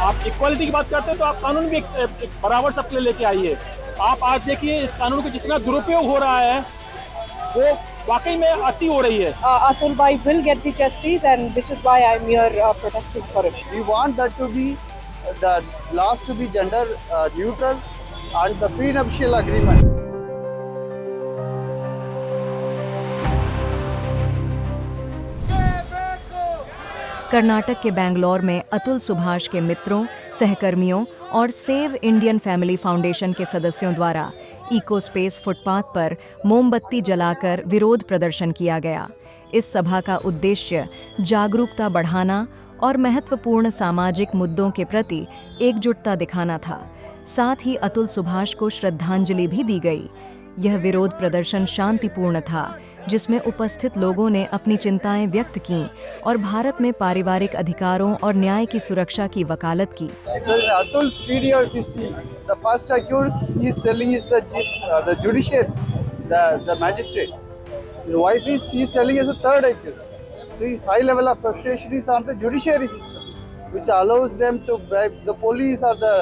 आप इक्वालिटी की बात करते हैं तो आप कानून भी एक बराबर सबके लिए लेके आइए। आप आज देखिए इस कानून का जितना दुरुपयोग हो रहा है वो वाकई में अति हो रही है। Atul Bhai will get the justice, and which is why I'm here protesting for it. We want that to be the laws to be gender neutral and the prenuptial agreement. Karnataka के बेंगलोर में अतुल सुभाष के मित्रों, सहकर्मियों और सेव इंडियन फैमिली फाउंडेशन के सदस्यों द्वारा echo space footpath पर मोमबत्ती जलाकर विरोध प्रदर्शन किया गया। इस सभा का उद्देश्य जागरूकता बढ़ाना और महत्वपूर्ण सामाजिक मुद्दों के प्रति एकजुटता दिखाना था। साथ ही अतुल सुभाष को श्रद्धांजलि भी दी गई। यह विरोध प्रदर्शन शांतिपूर्ण था, जिसमें उपस्थित लोगों ने अपनी चिंताएं व्यक्त की और भारत में पारिवारिक अधिकारों और न्याय की सुरक्षा की वकालत की। So in Atul's video, if you see, the first accused he is telling is the judiciary, the magistrate. His wife he is telling is the third accused. So his high level of frustration is on the judiciary system, which allows them to bribe the police or the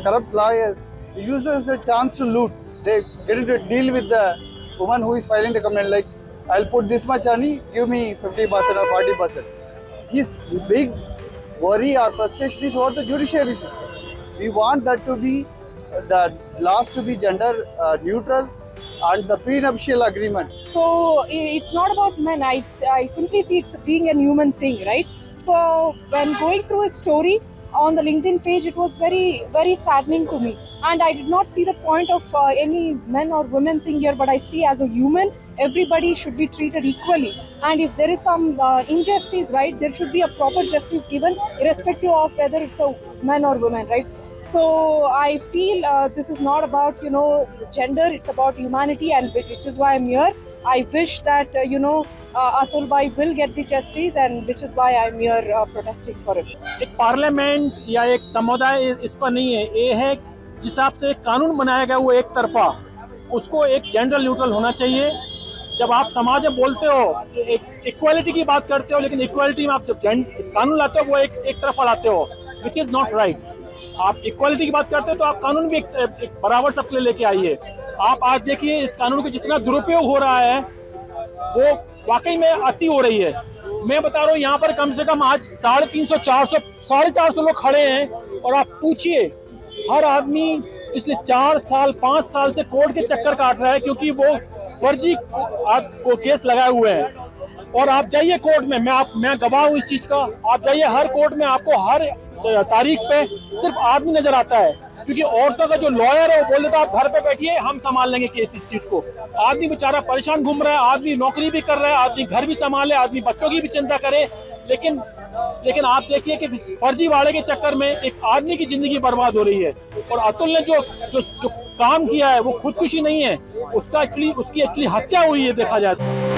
corrupt lawyers. They use this as a chance to loot. They get into a deal with the woman who is filing the complaint, like, I'll put this much money, give me 50% or 40%. His big worry or frustration is over the judiciary system. We want that to be the laws to be gender neutral and the prenuptial agreement. So it's not about men. I simply see it's being a human thing, right? So when going through his story on the LinkedIn page, it was very, very saddening to me. And I did not see the point of any men or women thing here, but I see as a human, everybody should be treated equally. And if there is some injustice, right, there should be a proper justice given, irrespective of whether it's a man or woman, right? So I feel this is not about, gender, it's about humanity, and which is why I'm here. I wish that, Atul Bhai will get the justice, and which is why I'm here protesting for it. एक parliament या एक समुदाय इसका नहीं है, ये है जिस हिसाब से कानून बनाया गया वो एक तरफा, उसको एक जेंडर न्यूट्रल होना चाहिए। जब आप समाज में बोलते हो इक्वालिटी की बात करते हो, लेकिन इक्वालिटी में आप जब कानून लाते हो वो एक तरफा लाते हो, विच इज़ नॉट राइट। आप इक्वालिटी की बात करते हो तो आप कानून भी एक बराबर सबके लिए लेके आइए। आप आज देखिए इस कानून का जितना दुरुपयोग हो रहा है वो वाकई में अति हो रही है। मैं बता रहा हूँ यहाँ पर कम से कम आज 350, 400, 450 लोग खड़े हैं, और आप पूछिए हर आदमी पिछले 4 साल 5 साल से कोर्ट के चक्कर काट रहा है, क्योंकि वो फर्जी आपको केस लगाए हुए हैं। और आप जाइए कोर्ट में, मैं गवाह हूँ इस चीज का, आप जाइए हर कोर्ट में, आपको हर तारीख पे सिर्फ आदमी नजर आता है, क्योंकि औरतों का जो लॉयर है वो बोल देता है आप घर पे बैठिए, हम संभाल लेंगे केस इस चीज को। आदमी बेचारा परेशान घूम रहा है, आदमी नौकरी भी कर रहा है, आदमी घर भी संभाले, आदमी बच्चों की भी चिंता करे, लेकिन आप देखिए कि फर्जी वाड़े के चक्कर में एक आदमी की जिंदगी बर्बाद हो रही है। और अतुल ने जो काम किया है वो खुदकुशी नहीं है, उसकी एक्चुअली हत्या हुई है देखा जाए।